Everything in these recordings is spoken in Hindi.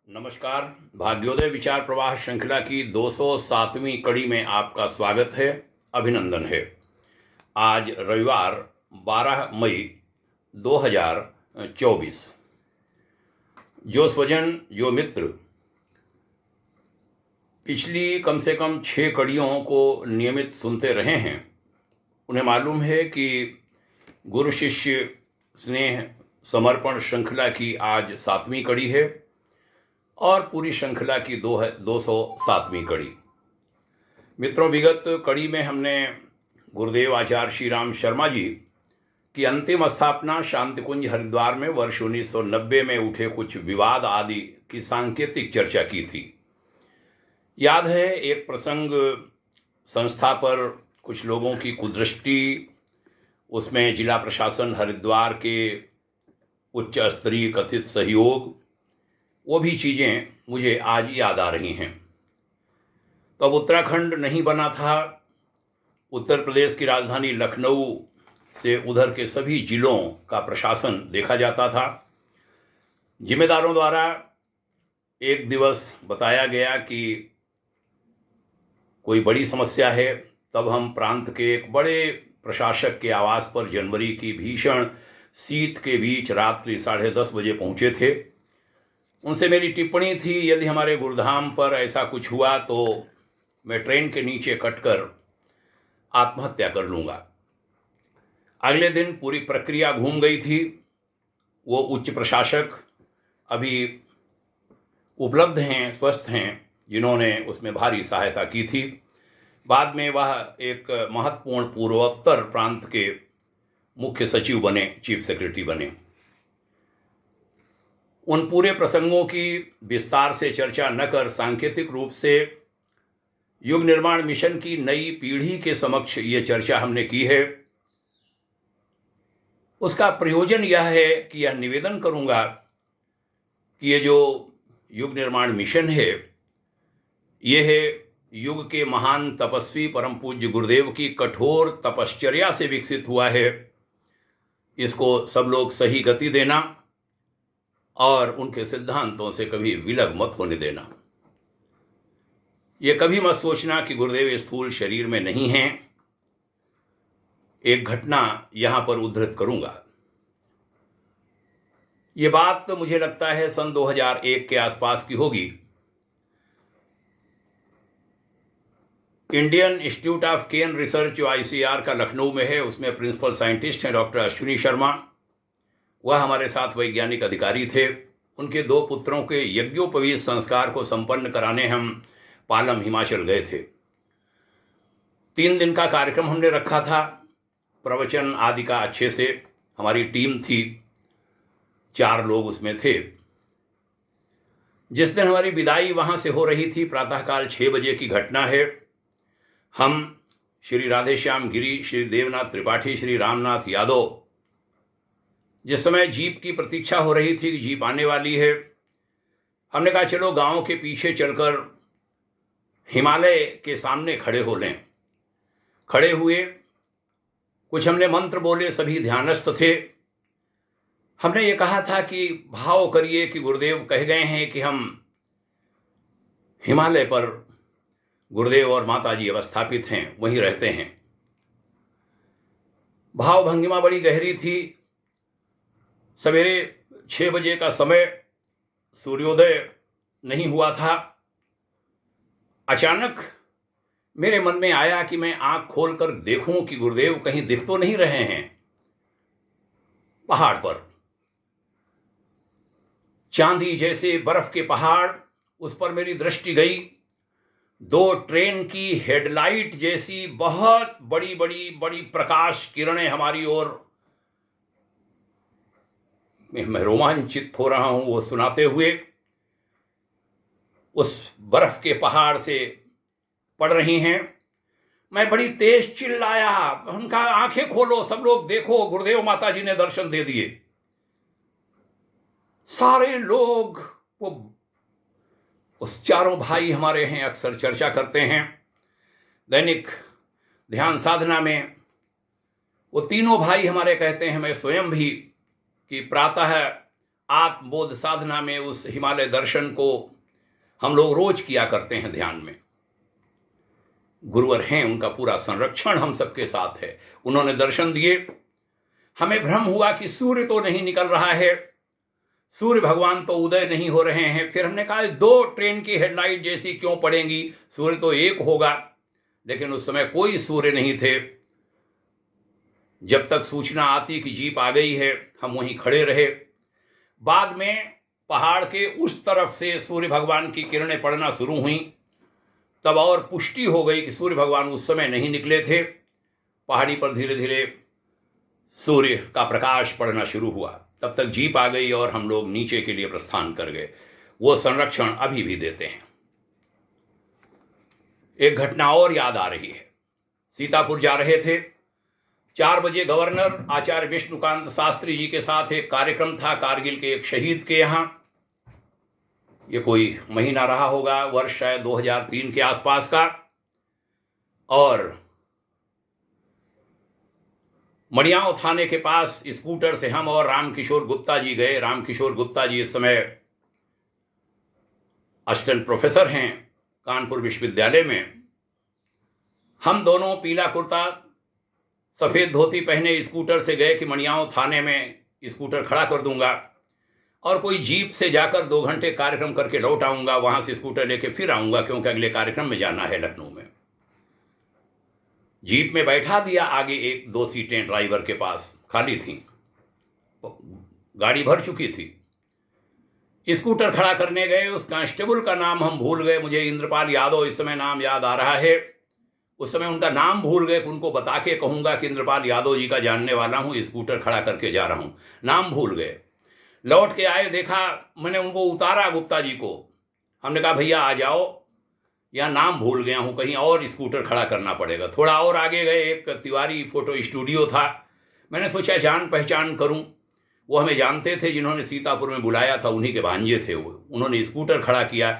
नमस्कार। भाग्योदय विचार प्रवाह श्रृंखला की 207वीं कड़ी में आपका स्वागत है, अभिनंदन है। आज रविवार 12 मई 2024। जो स्वजन, जो मित्र पिछली कम से कम 6 कड़ियों को नियमित सुनते रहे हैं, उन्हें मालूम है कि गुरु शिष्य स्नेह समर्पण श्रृंखला की आज 7वीं कड़ी है और पूरी श्रृंखला की 207वीं कड़ी। मित्रों, विगत कड़ी में हमने गुरुदेव आचार्य श्री राम शर्मा जी की अंतिम स्थापना शांति कुंज हरिद्वार में वर्ष 1990 में उठे कुछ विवाद आदि की सांकेतिक चर्चा की थी। याद है, एक प्रसंग संस्था पर कुछ लोगों की कुदृष्टि, उसमें जिला प्रशासन हरिद्वार के उच्च स्तरीय कथित सहयोग, वो भी चीज़ें मुझे आज याद आ रही हैं। तो अब उत्तराखंड नहीं बना था, उत्तर प्रदेश की राजधानी लखनऊ से उधर के सभी जिलों का प्रशासन देखा जाता था। जिम्मेदारों द्वारा एक दिवस बताया गया कि कोई बड़ी समस्या है। तब हम प्रांत के एक बड़े प्रशासक के आवास पर जनवरी की भीषण शीत के बीच रात्रि 10:30 बजे पहुँचे थे। उनसे मेरी टिप्पणी थी, यदि हमारे गुरुधाम पर ऐसा कुछ हुआ तो मैं ट्रेन के नीचे कटकर आत्महत्या कर लूँगा। अगले दिन पूरी प्रक्रिया घूम गई थी। वो उच्च प्रशासक अभी उपलब्ध हैं, स्वस्थ हैं, जिन्होंने उसमें भारी सहायता की थी। बाद में वह एक महत्वपूर्ण पूर्वोत्तर प्रांत के मुख्य सचिव बने, चीफ सेक्रेटरी बने। उन पूरे प्रसंगों की विस्तार से चर्चा न कर सांकेतिक रूप से युग निर्माण मिशन की नई पीढ़ी के समक्ष ये चर्चा हमने की है। उसका प्रयोजन यह है कि यह निवेदन करूंगा कि ये जो युग निर्माण मिशन है, ये है युग के महान तपस्वी परम पूज्य गुरुदेव की कठोर तपश्चर्या से विकसित हुआ है। इसको सब लोग सही गति देना और उनके सिद्धांतों से कभी विलग मत होने देना। ये कभी मत सोचना कि गुरुदेव स्थूल शरीर में नहीं हैं। एक घटना यहां पर उद्धृत करूंगा। ये बात तो मुझे लगता है सन 2001 के आसपास की होगी। Indian Institute of Cane Research जो ICR का लखनऊ में है, उसमें प्रिंसिपल साइंटिस्ट हैं डॉक्टर अश्विनी शर्मा। वह हमारे साथ वैज्ञानिक अधिकारी थे। उनके 2 पुत्रों के यज्ञोपवीत संस्कार को संपन्न कराने हम पालम, हिमाचल गए थे। 3 दिन का कार्यक्रम हमने रखा था, प्रवचन आदि का अच्छे से। हमारी टीम थी, 4 लोग उसमें थे। जिस दिन हमारी विदाई वहाँ से हो रही थी, प्रातःकाल 6 बजे की घटना है। हम श्री राधेश्याम गिरी, श्री देवनाथ त्रिपाठी, श्री रामनाथ यादव, जिस समय जीप की प्रतीक्षा हो रही थी कि जीप आने वाली है, हमने कहा चलो गांव के पीछे चलकर हिमालय के सामने खड़े हो लें। खड़े हुए, कुछ हमने मंत्र बोले, सभी ध्यानस्थ थे। हमने ये कहा था कि भाव करिए कि गुरुदेव कह गए हैं कि हम हिमालय पर, गुरुदेव और माता जी अवस्थापित हैं, वहीं रहते हैं। भाव भंगिमा बड़ी गहरी थी। सवेरे 6 बजे का समय, सूर्योदय नहीं हुआ था। अचानक मेरे मन में आया कि मैं आंख खोलकर देखूं कि गुरुदेव कहीं दिख तो नहीं रहे हैं। पहाड़ पर चांदी जैसे बर्फ के पहाड़, उस पर मेरी दृष्टि गई। 2 ट्रेन की हेडलाइट जैसी बहुत बड़ी बड़ी बड़ी प्रकाश किरणें हमारी ओर। मैं रोमांचित हो रहा हूं वो सुनाते हुए। उस बर्फ के पहाड़ से पड़ रही हैं। मैं बड़ी तेज चिल्लाया, उनका आंखें खोलो, सब लोग देखो, गुरुदेव माता जी ने दर्शन दे दिए। सारे लोग, वो उस 4 भाई हमारे हैं, अक्सर चर्चा करते हैं दैनिक ध्यान साधना में। वो तीनों भाई हमारे कहते हैं, मैं स्वयं भी, कि प्रातः आत्मबोध साधना में उस हिमालय दर्शन को हम लोग रोज किया करते हैं ध्यान में। गुरुवर हैं, उनका पूरा संरक्षण हम सबके साथ है। उन्होंने दर्शन दिए। हमें भ्रम हुआ कि सूर्य तो नहीं निकल रहा है, सूर्य भगवान तो उदय नहीं हो रहे हैं। फिर हमने कहा 2 ट्रेन की हेडलाइट जैसी क्यों पड़ेंगी, सूर्य तो एक होगा। लेकिन उस समय कोई सूर्य नहीं थे। जब तक सूचना आती कि जीप आ गई है, हम वहीं खड़े रहे। बाद में पहाड़ के उस तरफ से सूर्य भगवान की किरणें पड़ना शुरू हुई। तब और पुष्टि हो गई कि सूर्य भगवान उस समय नहीं निकले थे। पहाड़ी पर धीरे धीरे सूर्य का प्रकाश पड़ना शुरू हुआ। तब तक जीप आ गई और हम लोग नीचे के लिए प्रस्थान कर गए। वो संरक्षण अभी भी देते हैं। एक घटना और याद आ रही है। सीतापुर जा रहे थे। 4 बजे गवर्नर आचार्य विष्णुकांत शास्त्री जी के साथ एक कार्यक्रम था कारगिल के एक शहीद के यहाँ। ये कोई महीना रहा होगा, वर्ष शायद 2003 के आसपास का। और मड़ियाँव थाने के पास स्कूटर से हम और रामकिशोर गुप्ता जी गए। रामकिशोर गुप्ता जी इस समय असिस्टेंट प्रोफेसर हैं कानपुर विश्वविद्यालय में। हम दोनों पीला कुर्ता सफ़ेद धोती पहने स्कूटर से गए कि मड़ियाँव थाने में स्कूटर खड़ा कर दूंगा और कोई जीप से जाकर 2 घंटे कार्यक्रम करके लौट आऊँगा, वहाँ से स्कूटर लेके फिर आऊँगा क्योंकि अगले कार्यक्रम में जाना है लखनऊ में। जीप में बैठा दिया। आगे 1-2 सीटें ड्राइवर के पास खाली थीं, गाड़ी भर चुकी थी। स्कूटर खड़ा करने गए। उस कांस्टेबल का नाम हम भूल गए। मुझे इंद्रपाल यादव इस समय नाम याद आ रहा है। उस समय उनका नाम भूल गए। उनको बता के कहूँगा कि इंद्रपाल यादव जी का जानने वाला हूँ, स्कूटर खड़ा करके जा रहा हूँ। नाम भूल गए। लौट के आए, देखा मैंने उनको उतारा गुप्ता जी को। हमने कहा भैया आ जाओ, यहाँ नाम भूल गया हूँ, कहीं और स्कूटर खड़ा करना पड़ेगा। थोड़ा और आगे गए, एक तिवारी फोटो स्टूडियो था। मैंने सोचा जान पहचान करूँ। वो हमें जानते थे, जिन्होंने सीतापुर में बुलाया था उन्हीं के भांजे थे वो। उन्होंने स्कूटर खड़ा किया,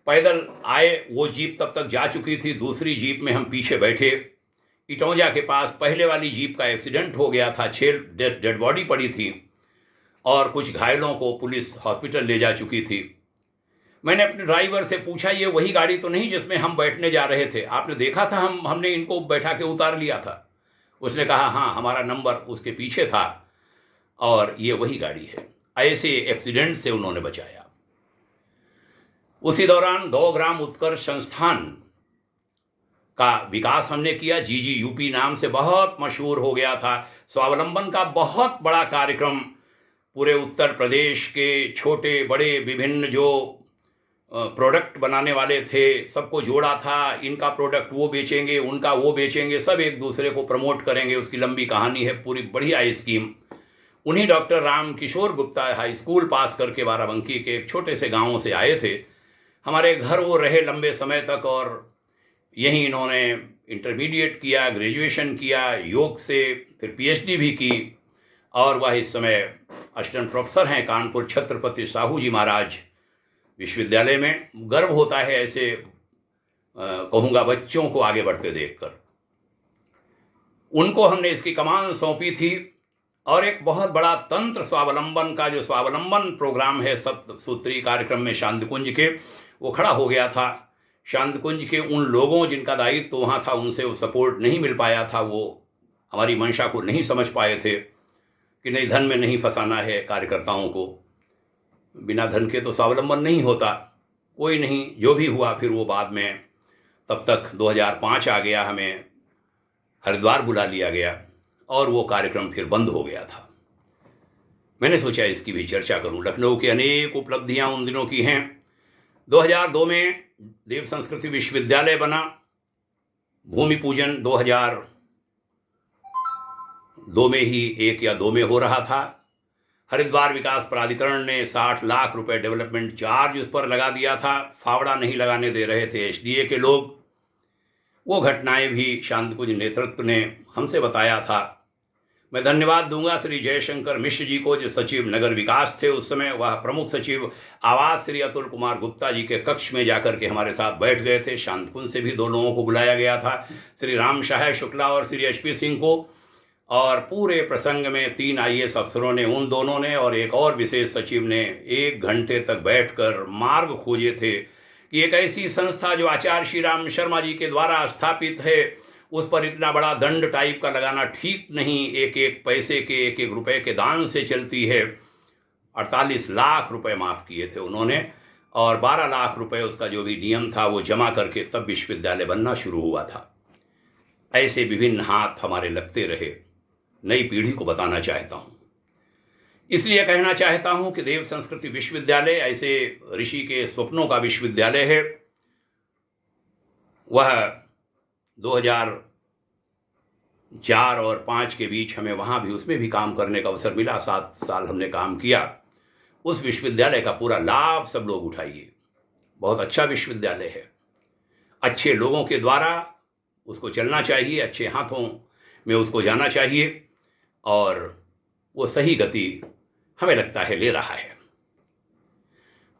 पैदल आए। वो जीप तब तक जा चुकी थी। दूसरी जीप में हम पीछे बैठे। इटौंजा के पास पहले वाली जीप का एक्सीडेंट हो गया था। 6 डेड बॉडी पड़ी थी और कुछ घायलों को पुलिस हॉस्पिटल ले जा चुकी थी। मैंने अपने ड्राइवर से पूछा ये वही गाड़ी तो नहीं जिसमें हम बैठने जा रहे थे? आपने देखा था हमने इनको बैठा के उतार लिया था। उसने कहा हाँ, हमारा नंबर उसके पीछे था और ये वही गाड़ी है। ऐसे एक्सीडेंट से उन्होंने बचाया। उसी दौरान गौग्राम उत्कर्ष संस्थान का विकास हमने किया। GGUP नाम से बहुत मशहूर हो गया था। स्वावलंबन का बहुत बड़ा कार्यक्रम पूरे उत्तर प्रदेश के छोटे बड़े विभिन्न जो प्रोडक्ट बनाने वाले थे सबको जोड़ा था। इनका प्रोडक्ट वो बेचेंगे, उनका वो बेचेंगे, सब एक दूसरे को प्रमोट करेंगे। उसकी लंबी कहानी है, पूरी बढ़िया स्कीम। उन्हीं doctor Ramkishore Gupta high school pass करके बाराबंकी के एक छोटे से गाँव से आए थे। हमारे घर वो रहे लंबे समय तक और यहीं इन्होंने इंटरमीडिएट किया, ग्रेजुएशन किया योग से, फिर PhD भी की और वह इस समय असिस्टेंट प्रोफेसर हैं कानपुर छत्रपति साहू जी महाराज विश्वविद्यालय में। गर्व होता है ऐसे कहूँगा बच्चों को आगे बढ़ते देखकर। उनको हमने इसकी कमान सौंपी थी और एक बहुत बड़ा तंत्र स्वावलंबन का जो स्वावलंबन प्रोग्राम है 7 सूत्री कार्यक्रम में शांतिकुंज के, वो खड़ा हो गया था। शांतिकुंज के उन लोगों जिनका दायित्व तो वहाँ था, उनसे वो सपोर्ट नहीं मिल पाया था। वो हमारी मंशा को नहीं समझ पाए थे कि नहीं, धन में नहीं फंसाना है कार्यकर्ताओं को। बिना धन के तो स्वावलंबन नहीं होता। कोई नहीं, जो भी हुआ फिर वो बाद में, तब तक 2005 आ गया, हमें हरिद्वार बुला लिया गया और वो कार्यक्रम फिर बंद हो गया था। मैंने सोचा इसकी भी चर्चा करूं। लखनऊ की अनेक उपलब्धियां उन दिनों की हैं। 2002 में देव संस्कृति विश्वविद्यालय बना। भूमि पूजन 2002 में ही 1 या 2 में हो रहा था। हरिद्वार विकास प्राधिकरण ने 60 लाख रुपए डेवलपमेंट चार्ज उस पर लगा दिया था। फावड़ा नहीं लगाने दे रहे थे SDA के लोग। वो घटनाएं भी शांतिकुंज नेतृत्व ने हमसे बताया था। मैं धन्यवाद दूंगा श्री जयशंकर मिश्र जी को, जो सचिव नगर विकास थे उस समय। वह प्रमुख सचिव आवास श्री अतुल कुमार गुप्ता जी के कक्ष में जाकर के हमारे साथ बैठ गए थे। शांतिकुंज से भी 2 लोगों को बुलाया गया था, श्री राम शाह शुक्ला और श्री HP सिंह को। और पूरे प्रसंग में 3 IAS अफसरों ने, उन दोनों ने और एक और विशेष सचिव ने 1 घंटे तक बैठकर मार्ग खोजे थे कि एक ऐसी संस्था जो आचार्य श्री राम शर्मा जी के द्वारा स्थापित है, उस पर इतना बड़ा दंड टाइप का लगाना ठीक नहीं। एक एक पैसे के, एक एक रुपए के दान से चलती है। 48 लाख रुपए माफ़ किए थे उन्होंने और 12 लाख रुपए उसका जो भी नियम था वो जमा करके तब विश्वविद्यालय बनना शुरू हुआ था। ऐसे विभिन्न हाथ हमारे लगते रहे। नई पीढ़ी को बताना चाहता हूँ, इसलिए कहना चाहता हूँ कि देव संस्कृति विश्वविद्यालय ऐसे ऋषि के स्वप्नों का विश्वविद्यालय है। वह 2004 और 5 के बीच हमें वहाँ भी, उसमें भी काम करने का अवसर मिला। 7 साल हमने काम किया। उस विश्वविद्यालय का पूरा लाभ सब लोग उठाइए। बहुत अच्छा विश्वविद्यालय है। अच्छे लोगों के द्वारा उसको चलना चाहिए, अच्छे हाथों में उसको जाना चाहिए और वो सही गति हमें लगता है ले रहा है।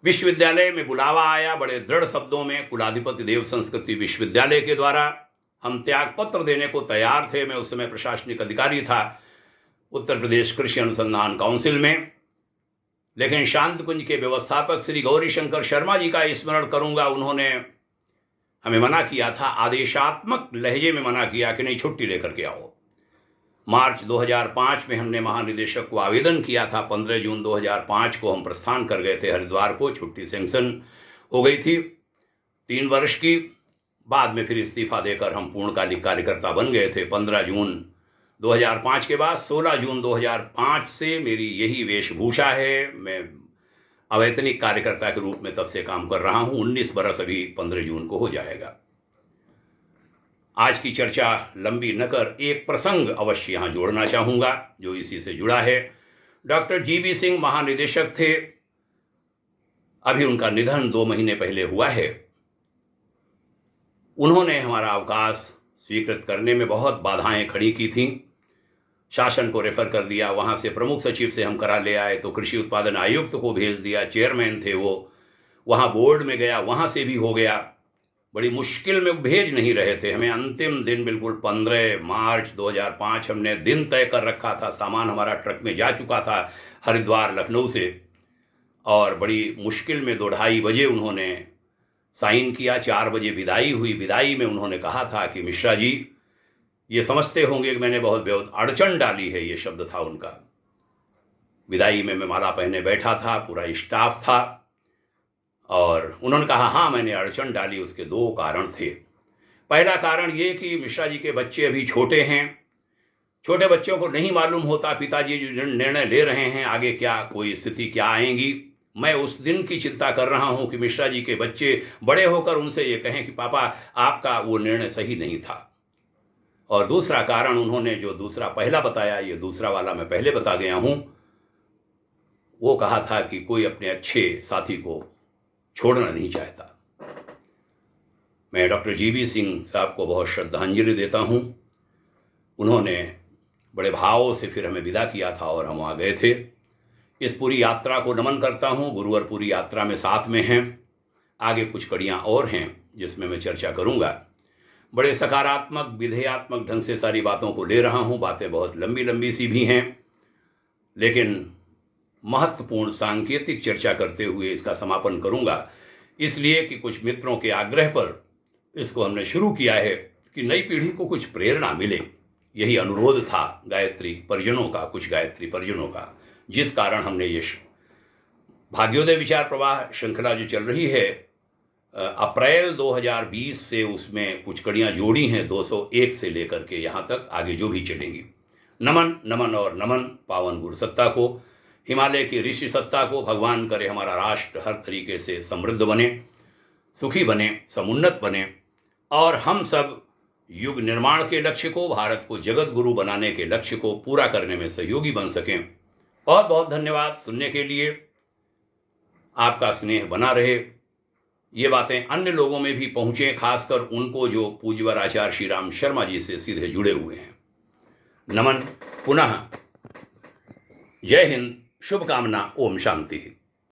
विश्वविद्यालय में बुलावा आया बड़े दृढ़ शब्दों में कुलाधिपति देव संस्कृति विश्वविद्यालय के द्वारा। हम त्याग पत्र देने को तैयार थे। मैं उस समय प्रशासनिक अधिकारी था उत्तर प्रदेश कृषि अनुसंधान काउंसिल में, लेकिन शांत कुंज के व्यवस्थापक श्री गौरीशंकर शर्मा जी का स्मरण करूंगा, उन्होंने हमें मना किया था, आदेशात्मक लहजे में मना किया कि नहीं, छुट्टी लेकर के आओ। मार्च 2005 में हमने महानिदेशक को आवेदन किया था। 15 जून 2005 को हम प्रस्थान कर गए थे हरिद्वार को। छुट्टी सैंक्शन हो गई थी 3 वर्ष की। बाद में फिर इस्तीफा देकर हम पूर्णकालिक कार्यकर्ता बन गए थे 15 जून 2005 के बाद। 16 जून 2005 से मेरी यही वेशभूषा है। मैं अवैतनिक कार्यकर्ता के रूप में तब से काम कर रहा हूँ। 19 बरस अभी 15 जून को हो जाएगा। आज की चर्चा लंबी न कर एक प्रसंग अवश्य यहाँ जोड़ना चाहूँगा जो इसी से जुड़ा है। डॉक्टर GB सिंह महानिदेशक थे। अभी उनका निधन 2 महीने पहले हुआ है। उन्होंने हमारा अवकाश स्वीकृत करने में बहुत बाधाएं खड़ी की थीं। शासन को रेफर कर दिया, वहाँ से प्रमुख सचिव से हम करा ले आए तो कृषि उत्पादन आयुक्त को भेज दिया, चेयरमैन थे वो, वहाँ बोर्ड में गया, वहाँ से भी हो गया। बड़ी मुश्किल में भेज नहीं रहे थे हमें। अंतिम दिन बिल्कुल 15 मार्च 2005 हमने दिन तय कर रखा था। सामान हमारा ट्रक में जा चुका था हरिद्वार लखनऊ से और बड़ी मुश्किल में 2-2:30 बजे उन्होंने साइन किया। 4 बजे विदाई हुई। विदाई में उन्होंने कहा था कि मिश्रा जी, ये समझते होंगे कि मैंने बहुत अड़चन डाली है, ये शब्द था उनका। विदाई में मैं माला पहने बैठा था, पूरा स्टाफ था और उन्होंने कहा हाँ मैंने अड़चन डाली। उसके 2 कारण थे। पहला कारण ये कि मिश्रा जी के बच्चे अभी छोटे हैं। छोटे बच्चों को नहीं मालूम होता पिताजी जो निर्णय ले रहे हैं आगे क्या कोई स्थिति क्या आएंगी। मैं उस दिन की चिंता कर रहा हूं कि मिश्रा जी के बच्चे बड़े होकर उनसे ये कहें कि पापा आपका वो निर्णय सही नहीं था। और दूसरा कारण उन्होंने जो दूसरा पहला बताया, ये दूसरा वाला मैं पहले बता गया हूं। वो कहा था कि कोई अपने अच्छे साथी को छोड़ना नहीं चाहता। मैं डॉक्टर GB सिंह साहब को बहुत श्रद्धांजलि देता हूं। उन्होंने बड़े भाव से फिर हमें विदा किया था और हम वहाँ गए थे। इस पूरी यात्रा को नमन करता हूँ। गुरुवर पूरी यात्रा में साथ में हैं। आगे कुछ कड़ियाँ और हैं जिसमें मैं चर्चा करूँगा। बड़े सकारात्मक विधेयात्मक ढंग से सारी बातों को ले रहा हूँ। बातें बहुत लंबी लंबी सी भी हैं, लेकिन महत्वपूर्ण सांकेतिक चर्चा करते हुए इसका समापन करूँगा, इसलिए कि कुछ मित्रों के आग्रह पर इसको हमने शुरू किया है कि नई पीढ़ी को कुछ प्रेरणा मिले। यही अनुरोध था गायत्री परिजनों का, कुछ गायत्री परिजनों का, जिस कारण हमने ये भाग्योदय विचार प्रवाह श्रृंखला जो चल रही है अप्रैल 2020 से उसमें कुछ कड़ियाँ जोड़ी हैं 201 से लेकर के यहाँ तक आगे जो भी चलेंगी। नमन नमन और नमन पावन गुरु सत्ता को, हिमालय की ऋषि सत्ता को। भगवान करे हमारा राष्ट्र हर तरीके से समृद्ध बने, सुखी बने, समुन्नत बने और हम सब युग निर्माण के लक्ष्य को, भारत को जगत गुरु बनाने के लक्ष्य को पूरा करने में सहयोगी बन सकें। बहुत बहुत धन्यवाद सुनने के लिए। आपका स्नेह बना रहे, ये बातें अन्य लोगों में भी पहुँचें, खासकर उनको जो पूज्यवर आचार्य श्री राम शर्मा जी से सीधे जुड़े हुए हैं। नमन पुनः। जय हिंद, शुभकामना, ओम शांति।